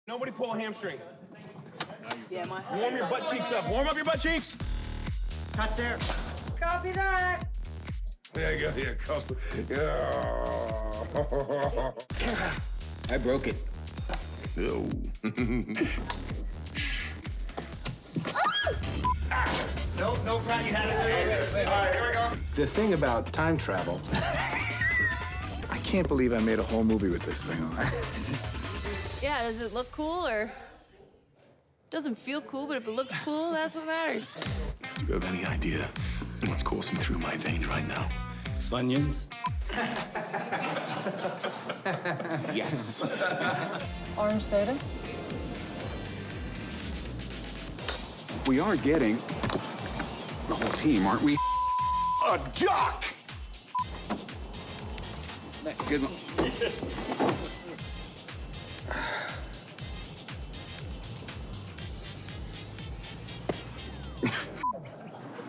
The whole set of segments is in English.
Nobody pull a hamstring. Yeah, my Warm your butt cheeks up. Warm up your butt cheeks. Cut there. Copy that. There you go. Yeah, copy. Yeah. I broke it. Ew. No problem. You had it. All right, here we go. The thing about time travel. I can't believe I made a whole movie with this thing on. Yeah, does it look cool or doesn't feel cool, but if it looks cool, that's what matters. Do you have any idea what's coursing through my veins right now? Funyuns? Yes. Orange soda? We are getting the whole team, aren't we? A duck! Good one.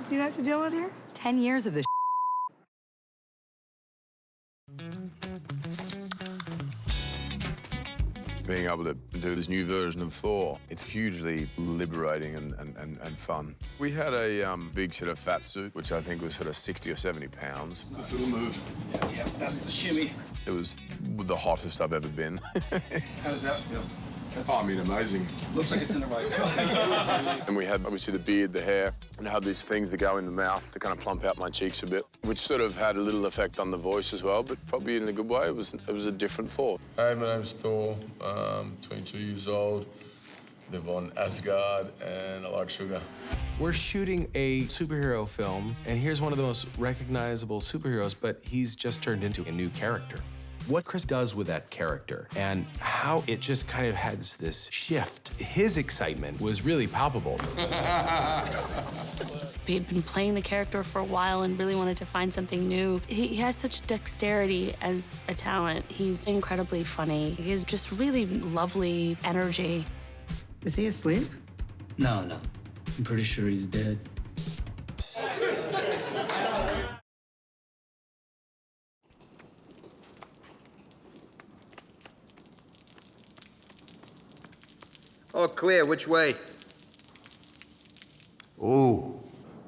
See what I have to deal with here? 10 years of this. Being able to do this new version of Thor, it's hugely liberating and fun. We had a big sort of fat suit, which I think was sort of 60 or 70 pounds. This little move. Yeah, that's the shimmy. It was the hottest I've ever been. How does that feel? Oh, I mean, amazing. Looks like it's in the right spot. And we had, obviously, the beard, the hair, and I had these things that go in the mouth to kind of plump out my cheeks a bit, which sort of had a little effect on the voice as well, but probably in a good way. It was a different Thor. Hi, my name's Thor. 22 years old. Live on Asgard, and I like sugar. We're shooting a superhero film, and here's one of the most recognizable superheroes, but he's just turned into a new character. What Chris does with that character and how it just kind of has this shift. His excitement was really palpable. He had been playing the character for a while and really wanted to find something new. He has such dexterity as a talent. He's incredibly funny. He has just really lovely energy. Is he asleep? No. I'm pretty sure he's dead. All clear. Which way? Oh,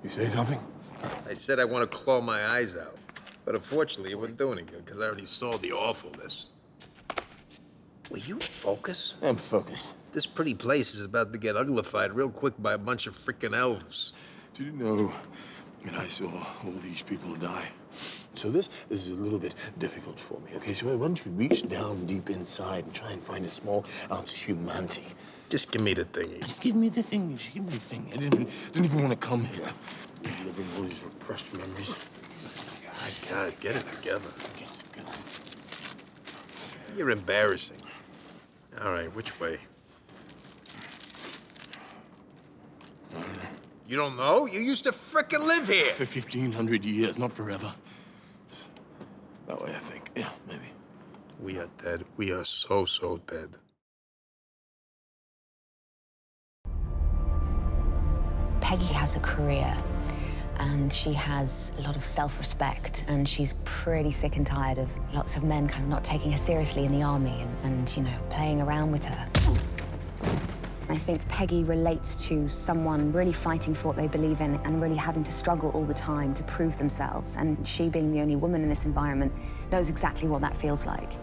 you say something? I said I want to claw my eyes out. But unfortunately, it wouldn't do any good because I already saw the awfulness. Will you focus? I'm focused. This pretty place is about to get uglified real quick by a bunch of freaking elves. Did you know that I saw all these people die? So this is a little bit difficult for me, okay? So why don't you reach down deep inside and try and find a small ounce of humanity? Just give me the thingy. Just give me the thing. Just give me the thing. I didn't even want to come here. Living all these repressed memories. God, get it together. Just go. You're embarrassing. All right, which way? You don't know? You used to frickin' live here. For 1,500 years, not forever. That way, I think. Yeah, maybe. We are dead. We are so dead. Peggy has a career, and she has a lot of self-respect, and she's pretty sick and tired of lots of men kind of not taking her seriously in the army and you know, playing around with her. I think Peggy relates to someone really fighting for what they believe in and really having to struggle all the time to prove themselves. And she, being the only woman in this environment, knows exactly what that feels like.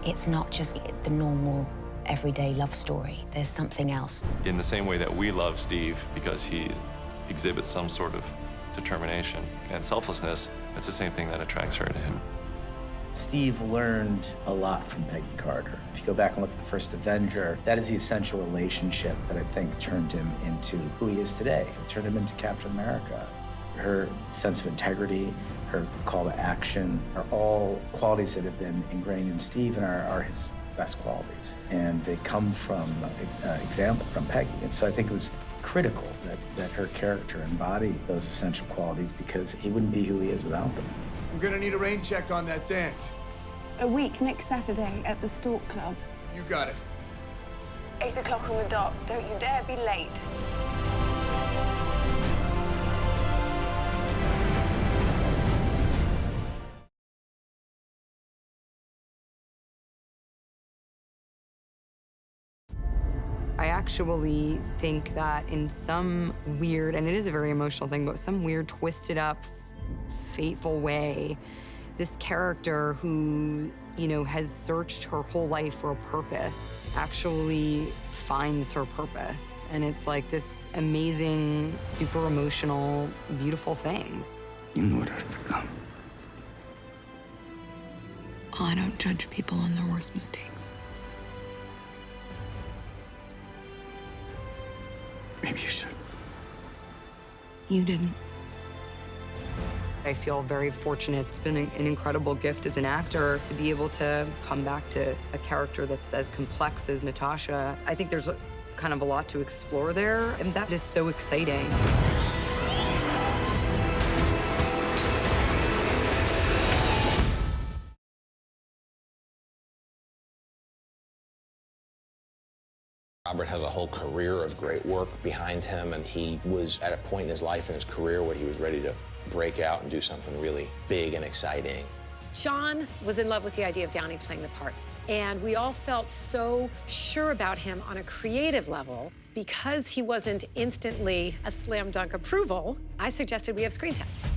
It's not just the normal, everyday love story. There's something else. In the same way that we love Steve because he exhibits some sort of determination and selflessness, it's the same thing that attracts her to him. Steve learned a lot from Peggy Carter. If you go back and look at the first Avenger, that is the essential relationship that I think turned him into who he is today. It turned him into Captain America. Her sense of integrity, her call to action are all qualities that have been ingrained in Steve and are his best qualities. And they come from example from Peggy. And so I think it was critical that her character embodied those essential qualities because he wouldn't be who he is without them. I'm gonna need a rain check on that dance. A week next Saturday at the Stalk Club. You got it. 8 o'clock on the dot. Don't you dare be late. I actually think that in some weird, and it is a very emotional thing, but some weird, twisted up, fateful way, this character who, you know, has searched her whole life for a purpose actually finds her purpose. And it's like this amazing, super emotional, beautiful thing. You know what I've become. I don't judge people on their worst mistakes. Maybe you should. You didn't. I feel very fortunate. It's been an incredible gift as an actor to be able to come back to a character that's as complex as Natasha. I think there's kind of a lot to explore there, and that is so exciting. Robert has a whole career of great work behind him, and he was at a point in his life and his career where he was ready to break out and do something really big and exciting. John was in love with the idea of Downey playing the part, and we all felt so sure about him on a creative level. Because he wasn't instantly a slam dunk approval, I suggested we have screen tests.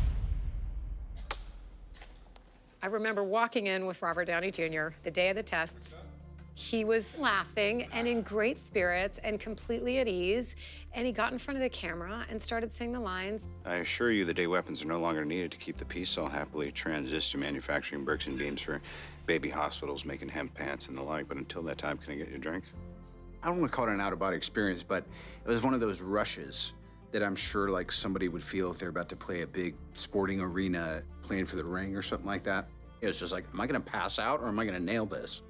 I remember walking in with Robert Downey Jr. the day of the tests. He was laughing and in great spirits and completely at ease, and he got in front of the camera and started saying the lines. I assure you the day weapons are no longer needed to keep the peace cell happily transist to manufacturing bricks and beams for baby hospitals, making hemp pants and the like, but until that time, can I get you a drink? I don't want to call it an out-of-body experience, but it was one of those rushes that I'm sure like somebody would feel if they're about to play a big sporting arena, playing for the ring or something like that. It was just like, am I gonna pass out or am I gonna nail this?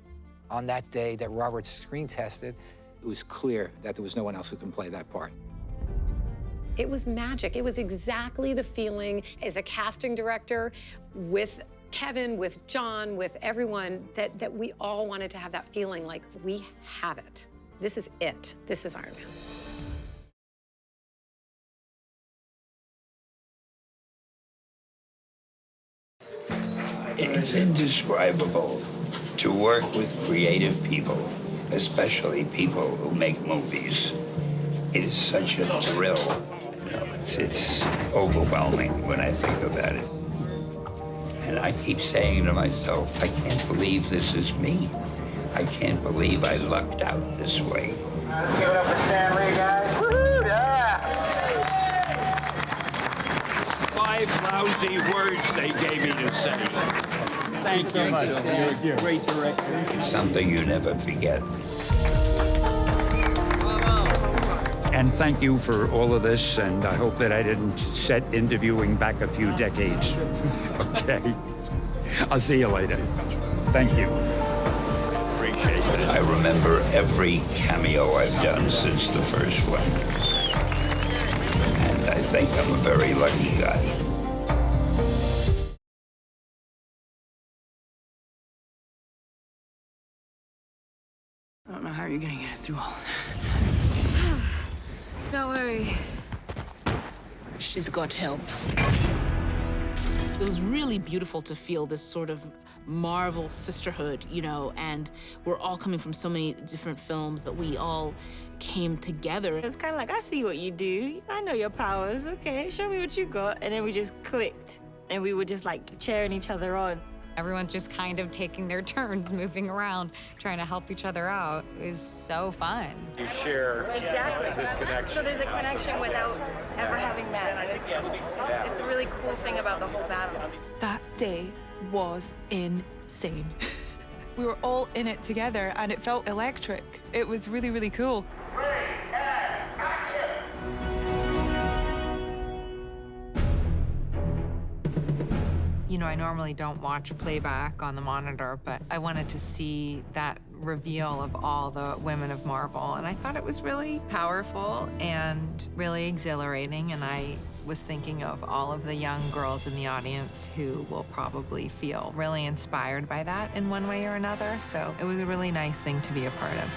On that day that Robert screen tested, it was clear that there was no one else who can play that part. It was magic. It was exactly the feeling as a casting director with Kevin, with John, with everyone, that we all wanted to have that feeling like we have it. This is it. This is Iron Man. It's indescribable to work with creative people, especially people who make movies. It is such a thrill. You know, it's overwhelming when I think about it. And I keep saying to myself, I can't believe this is me. I can't believe I lucked out this way. Let's give it up for Stan Lee, guys. Woo-hoo, yeah! 5 lousy words they gave me to say. Thanks so much. You're a great director. It's something you never forget. And thank you for all of this, and I hope that I didn't set interviewing back a few decades. Okay. I'll see you later. Thank you. Appreciate it. I remember every cameo I've done since the first one. And I think I'm a very lucky guy. I don't know how you're gonna get it through all of Don't worry. She's got help. It was really beautiful to feel this sort of Marvel sisterhood, you know, and we're all coming from so many different films that we all came together. It's kind of like, I see what you do. I know your powers. Okay, show me what you got. And then we just clicked. And we were just like cheering each other on. Everyone's just kind of taking their turns, moving around, trying to help each other out. It was so fun. You share this connection. So there's a connection without ever having met. It's a really cool thing about the whole battle. That day was insane. We were all in it together, and it felt electric. It was really, really cool. You know, I normally don't watch playback on the monitor, but I wanted to see that reveal of all the women of Marvel, and I thought it was really powerful and really exhilarating, and I was thinking of all of the young girls in the audience who will probably feel really inspired by that in one way or another, so it was a really nice thing to be a part of.